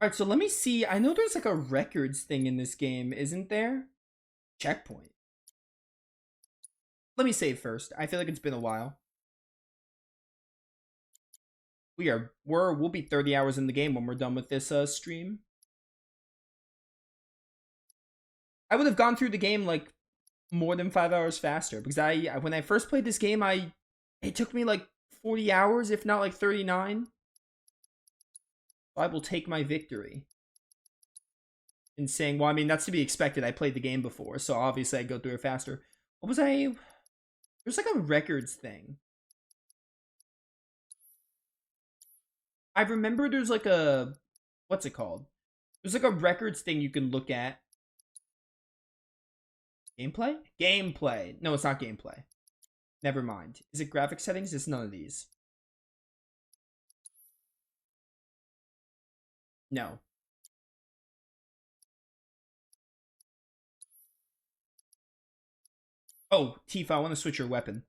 Alright, so let me see. I know there's like a records thing in this game, isn't there? Checkpoint. Let me save first. I feel like it's been a while. We'll be 30 hours in the game when we're done with this stream. I would have gone through the game like more than 5 hours faster because when I first played this game, it took me like 40 hours, if not like 39. I will take my victory in saying, well, I mean, that's to be expected. I played the game before, so obviously I'd go through it faster. What was I? There's like a records thing. I remember there's like a, what's it called? There's like a records thing you can look at. Gameplay? Gameplay. No, it's not gameplay. Never mind. Is it graphic settings? It's none of these. No. Oh, Tifa, I want to switch your weapon.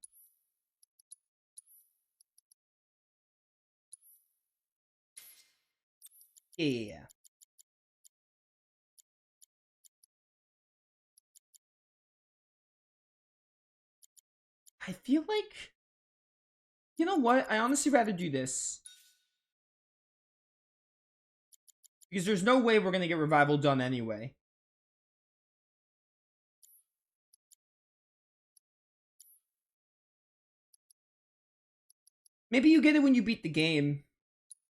Yeah. I feel like... You know what? I honestly rather do this. Because there's no way we're going to get revival done anyway. Maybe you get it when you beat the game.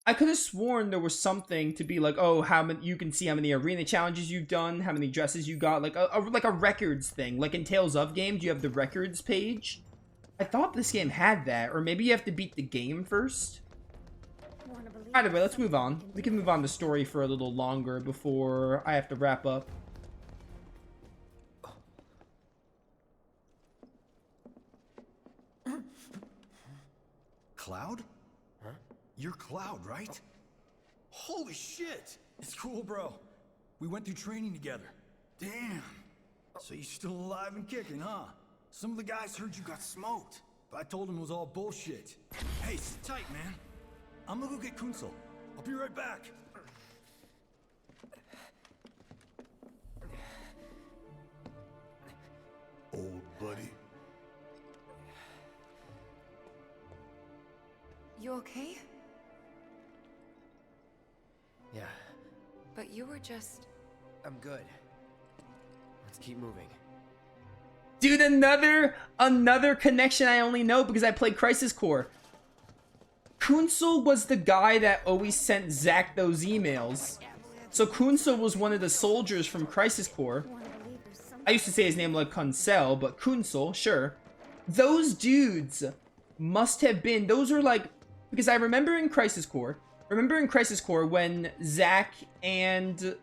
I could have sworn there was something to be like, oh, how many, you can see how many arena challenges you've done, how many dresses you got, like a records thing. Like in Tales of games, you have the records page. I thought this game had that, or maybe you have to beat the game first. Either way, let's move on. We can move on the story for a little longer before I have to wrap up. Cloud? Huh? You're Cloud, right? Holy shit! It's cool, bro. We went through training together. Damn. So you're still alive and kicking, huh? Some of the guys heard you got smoked, but I told them it was all bullshit. Hey, sit tight, man. I'm gonna go get Kunsel. I'll be right back. Old buddy. You okay? Yeah, But you were just... I'm good. Let's keep moving. Dude, another connection I only know because I played Crisis Core. Kunsel was the guy that always sent Zack those emails. So Kunsel was one of the soldiers from Crisis Core. I used to say his name like Kunsel, but Kunsel, sure. Those dudes must have been, those are like, because I remember in Crisis Core when Zack and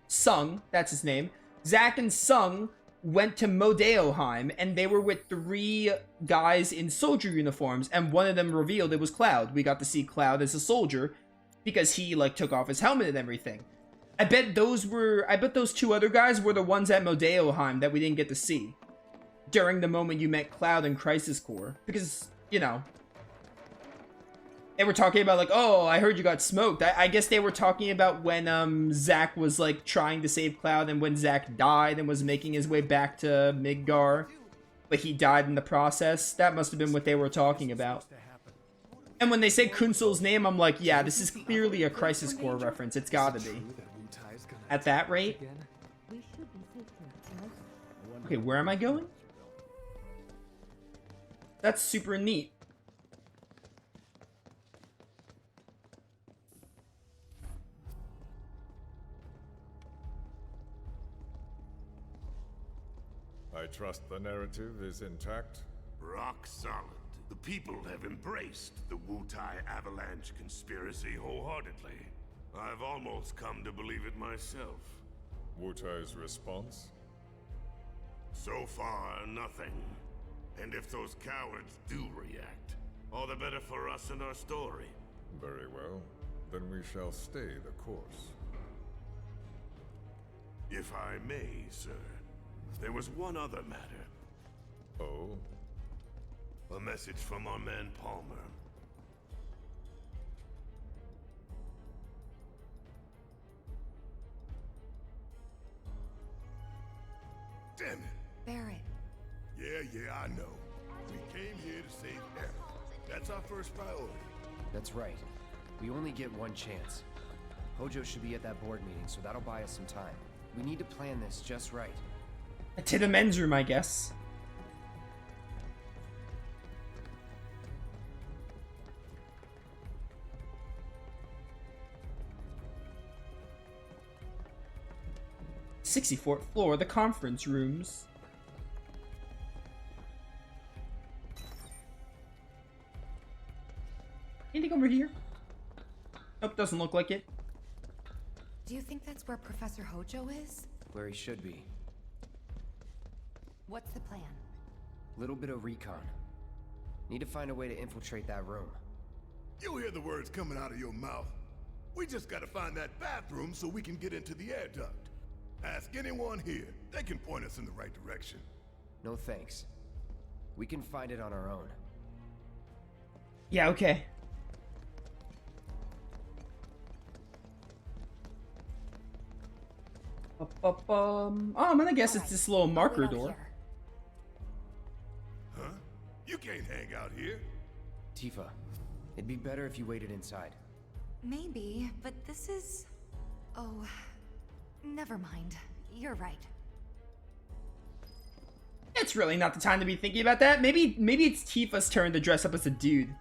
Sung, that's his name, Zack and Sung went to Modeoheim, and they were with 3 guys in soldier uniforms, and one of them revealed it was Cloud. We got to see Cloud as a soldier, because he, like, took off his helmet and everything. I bet those 2 other guys were the ones at Modeoheim that we didn't get to see during the moment you met Cloud in Crisis Core. Because, you know, they were talking about, like, oh, I heard you got smoked. I guess they were talking about when Zack was, like, trying to save Cloud, and when Zack died and was making his way back to Midgar, but he died in the process. That must have been what they were talking about. And when they say Kunsel's name, I'm like, yeah, this is clearly a Crisis Core reference. It's gotta be. At that rate. Okay, where am I going? That's super neat. I trust the narrative is intact. Rock solid. The people have embraced the Wutai Avalanche conspiracy wholeheartedly. I've almost come to believe it myself. Wutai's response? So far, nothing. And if those cowards do react, all the better for us and our story. Very well. Then we shall stay the course. If I may, sir, there was one other matter. Oh? A message from our man Palmer. Damn it. Barrett. Yeah, I know. We came here to save Eric. That's our first priority. That's right. We only get one chance. Hojo should be at that board meeting, so that'll buy us some time. We need to plan this just right. To the men's room, I guess. '64th floor, the conference rooms. Anything over here? Nope, doesn't look like it. Do you think that's where Professor Hojo is? Where he should be. What's the plan? Little bit of recon. Need to find a way to infiltrate that room. You hear the words coming out of your mouth. We just gotta find that bathroom so we can get into the air duct. Ask anyone here. They can point us in the right direction. No thanks. We can find it on our own. Yeah, okay. Oh, I'm gonna guess it's this little marker door. Huh? You can't hang out here. Tifa, it'd be better if you waited inside. Maybe, but this is... Oh, never mind. You're right. It's really not the time to be thinking about that. Maybe it's Tifa's turn to dress up as a dude.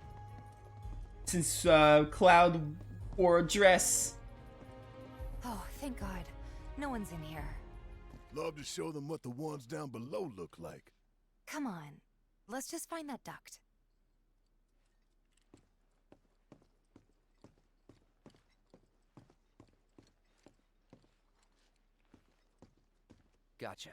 Since Cloud wore a dress. Oh, thank God. No one's in here. Love to show them what the ones down below look like. Come on. Let's just find that duct. Gotcha.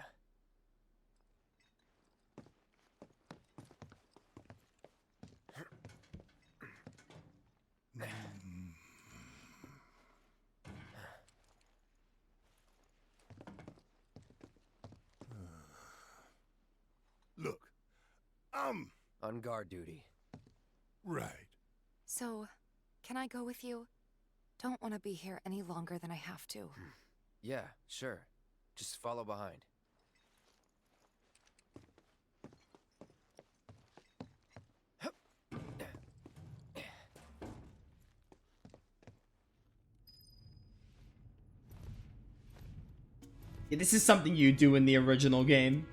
Look, I'm... On guard duty. right. So, can I go with you? Don't want to be here any longer than I have to. Yeah, sure. Just follow behind. Yeah, this is something you do in the original game.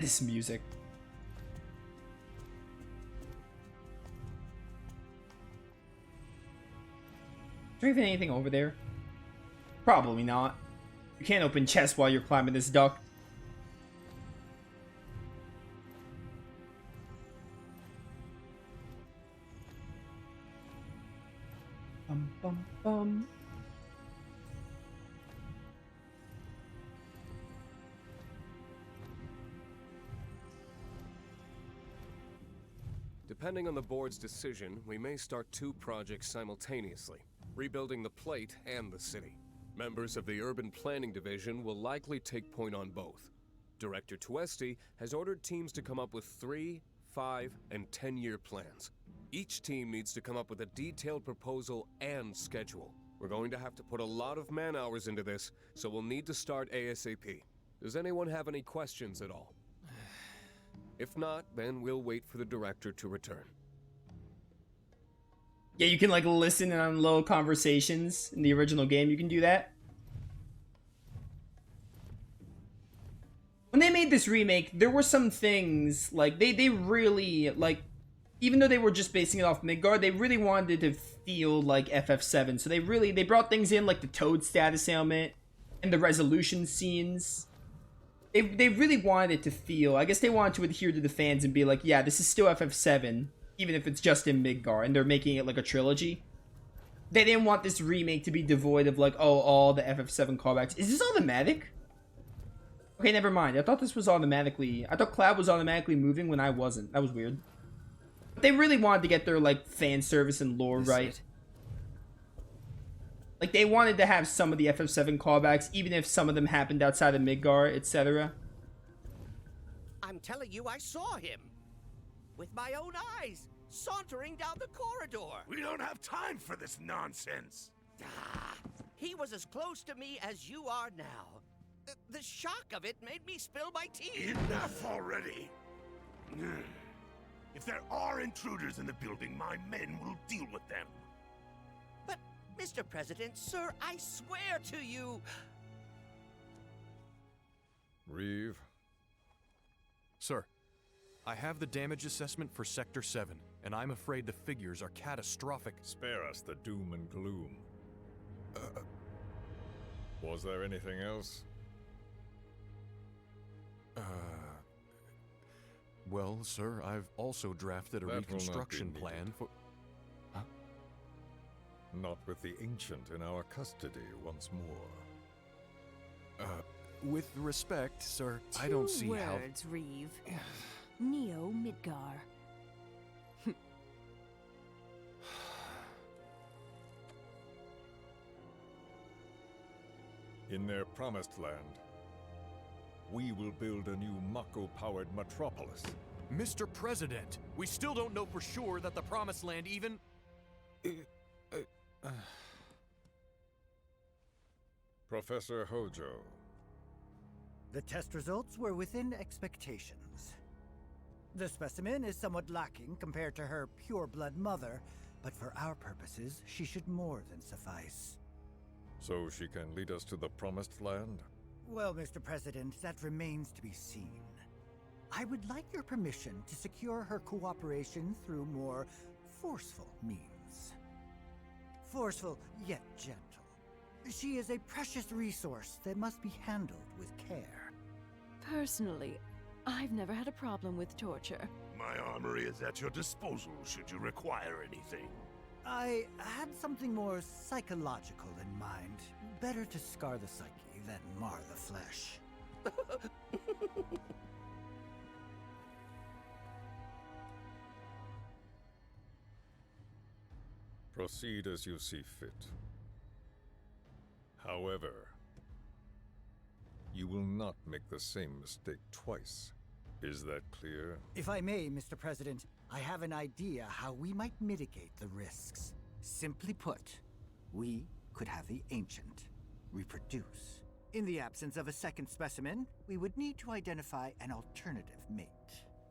This music. Is there even anything over there? Probably not. You can't open chests while you're climbing this duct. Bum bum bum. Depending on the board's decision, we may start 2 projects simultaneously, rebuilding the plate and the city. Members of the Urban Planning Division will likely take point on both. Director Tuesti has ordered teams to come up with 3, 5, and 10-year plans. Each team needs to come up with a detailed proposal and schedule. We're going to have to put a lot of man-hours into this, so we'll need to start ASAP. Does anyone have any questions at all? If not, then we'll wait for the director to return. Yeah, you can like listen on little conversations in the original game. You can do that. When they made this remake, there were some things like they really like, even though they were just basing it off Midgard, they really wanted it to feel like FF7. So they brought things in like the Toad status ailment and the resolution scenes. They really wanted it to feel, I guess they wanted to adhere to the fans and be like, yeah, this is still FF7, even if it's just in Midgard, and they're making it like a trilogy. They didn't want this remake to be devoid of like, oh, all the FF7 callbacks. Is this automatic? Okay, never mind. I thought this was automatically, I thought Cloud was automatically moving when I wasn't. That was weird. But they really wanted to get their like fan service and lore right. Like, they wanted to have some of the FF7 callbacks, even if some of them happened outside of Midgar, etc. I'm telling you, I saw him. With my own eyes, sauntering down the corridor. We don't have time for this nonsense. Ah, he was as close to me as you are now. The shock of it made me spill my tea. Enough already. If there are intruders in the building, my men will deal with them. But, Mr. President, sir, I swear to you... Reeve, Sir, I have the damage assessment for Sector 7, and I'm afraid the figures are catastrophic. spare us the doom and gloom. Was there anything else? Well, sir, I've also drafted a That will not be reconstruction needed. plan for... Not with the Ancient in our custody once more. With respect, sir, I don't see Two how... words, Reeve. Neo Midgar. In their promised land, we will build a new Mako-powered metropolis. Mr. President, we still don't know for sure that the Promised Land even... Professor Hojo, The test results were within expectations. The specimen is somewhat lacking compared to her pure-blood mother, but for our purposes, she should more than suffice. so she can lead us to the Promised Land? Well, Mr. President, that remains to be seen. I would like your permission to secure her cooperation through more forceful means. Forceful, yet gentle. She is a precious resource that must be handled with care. Personally, I've never had a problem with torture. My armory is at your disposal should you require anything. I had something more psychological in mind. Better to scar the psyche than mar the flesh. Proceed as you see fit. However, you will not make the same mistake twice. Is that clear? If I may, Mr. President, I have an idea how we might mitigate the risks. Simply put, we could have the Ancient reproduce. In the absence of a second specimen, we would need to identify an alternative mate.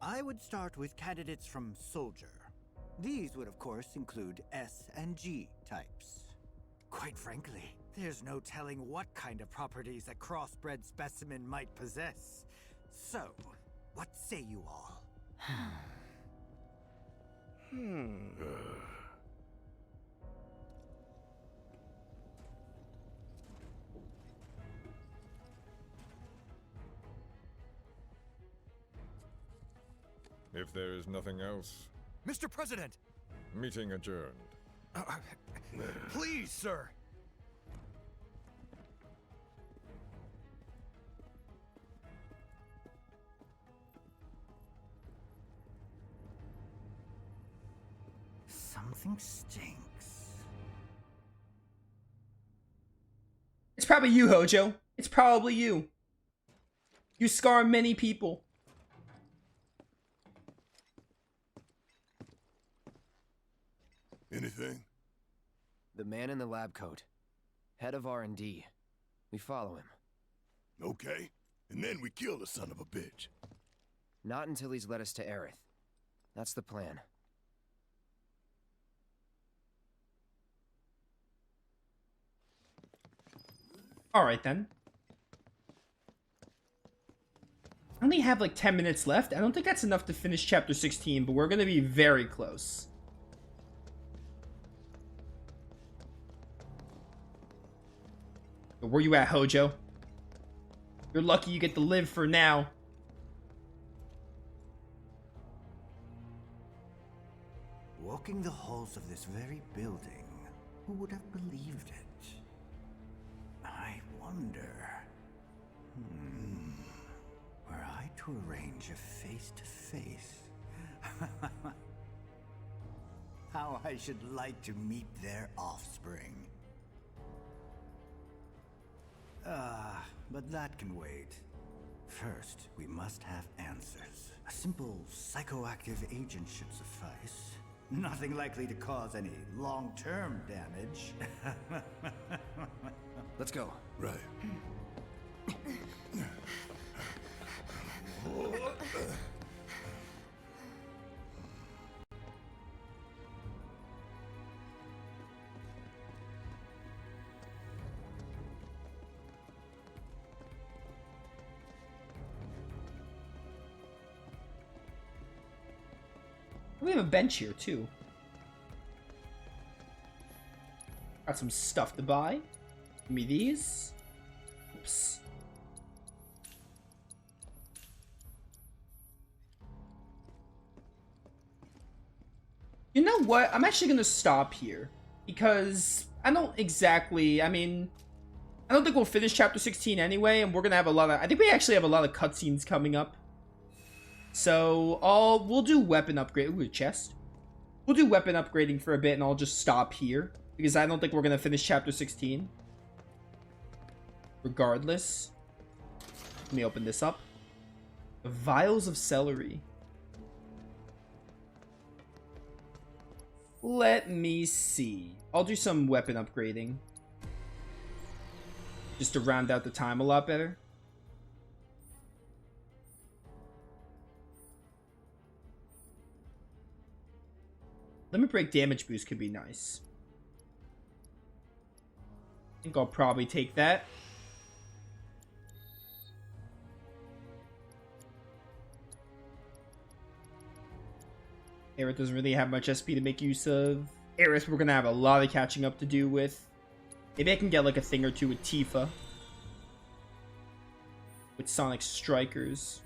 I would start with candidates from Soldier. These would, of course, include S and G types. Quite frankly, there's no telling what kind of properties a crossbred specimen might possess. So, what say you all? If there is nothing else, Mr. President! meeting adjourned. Please, sir! Something stinks. It's probably you, Hojo. It's probably you. You scar many people. Anything? The man in the lab coat. Head of R&D. We follow him. Okay. And then we kill the son of a bitch. Not until he's led us to Aerith. That's the plan. Alright then. I only have like 10 minutes left. I don't think that's enough to finish chapter 16, but we're going to be very close. But where you at, Hojo? You're lucky you get to live for now. Walking the halls of this very building, who would have believed it? I wonder... Were I to arrange a face-to-face... How I should like to meet their offspring. But that can wait. First, we must have answers. A simple psychoactive agent should suffice. Nothing likely to cause any long-term damage. Let's go. Right. We have a bench here, too. Got some stuff to buy. Give me these. Oops. You know what? I'm actually going to stop here. Because I don't exactly... I mean... I don't think we'll finish Chapter 16 anyway. And we're going to have a lot of... I think we actually have a lot of cutscenes coming up. So, we'll do weapon upgrade. Ooh, a chest. We'll do weapon upgrading for a bit, and I'll just stop here. Because I don't think we're going to finish Chapter 16. Regardless. Let me open this up. Vials of celery. Let me see. I'll do some weapon upgrading. Just to round out the time a lot better. Limit break damage boost could be nice. I think I'll probably take that. Aerith doesn't really have much SP to make use of. Aerith, we're gonna have a lot of catching up to do with. Maybe I can get like a thing or two with Tifa. With Sonic Strikers.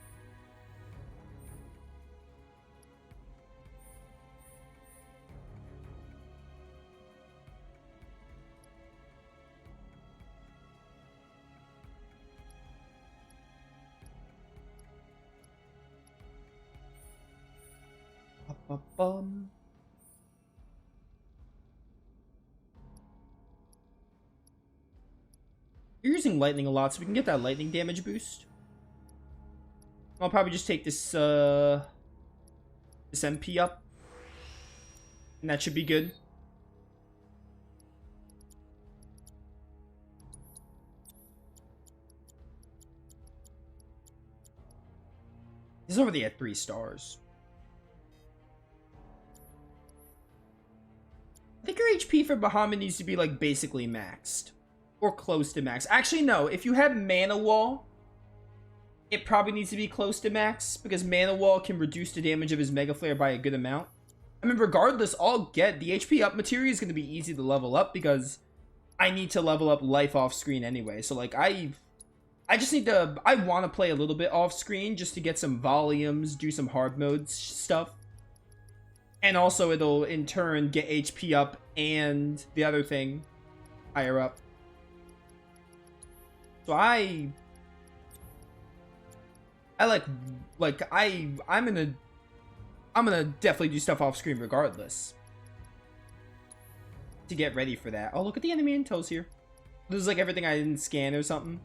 You're using lightning a lot, so we can get that lightning damage boost. I'll probably just take this this MP up, and that should be good. He's already at 3 stars. I think your HP for Bahamut needs to be, like, basically maxed. Or close to max. Actually, no. If you have Mana Wall, it probably needs to be close to max. Because Mana Wall can reduce the damage of his Mega Flare by a good amount. I mean, regardless, I'll get... The HP up material is going to be easy to level up. Because I need to level up life off screen anyway. So, like, I just need to... I want to play a little bit off screen. Just to get some volumes. Do some hard mode stuff. And also, it'll, in turn, get HP up and the other thing higher up. So I'm gonna definitely do stuff off screen regardless. To get ready for that. Oh, look at the enemy intels here. This is like everything I didn't scan or something.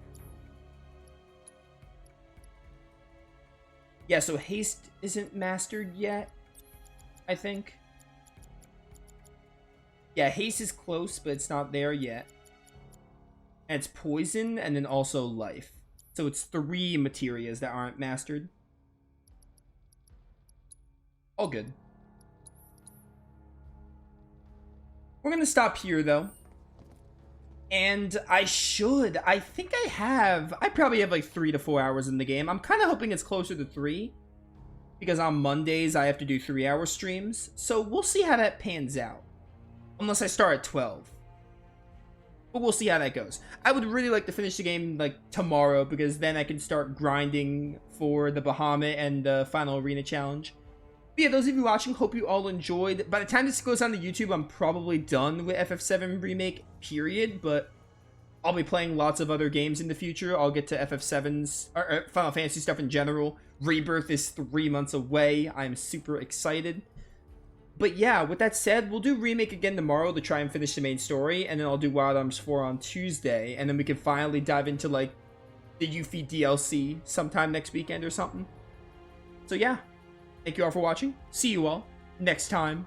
Yeah, so haste isn't mastered yet. I think. Yeah, haste is close, but it's not there yet. And it's poison, and then also life. So it's 3 materias that aren't mastered. All good. We're gonna stop here, though. And I think I probably have like 3 to 4 hours in the game. I'm kind of hoping it's closer to 3. Because on Mondays, I have to do 3-hour streams. So we'll see how that pans out. Unless I start at 12. But we'll see how that goes. I would really like to finish the game like tomorrow. Because then I can start grinding for the Bahamut and the final arena challenge. But yeah, those of you watching, hope you all enjoyed. By the time this goes on to YouTube, I'm probably done with FF7 Remake, period. But I'll be playing lots of other games in the future. I'll get to FF7's, or Final Fantasy stuff in general. Rebirth is 3 months away. I'm super excited. But yeah, with that said, we'll do Remake again tomorrow to try and finish the main story, and then I'll do Wild Arms 4 on Tuesday, and then we can finally dive into, like, the Yuffie DLC sometime next weekend or something. So yeah, thank you all for watching. See you all next time.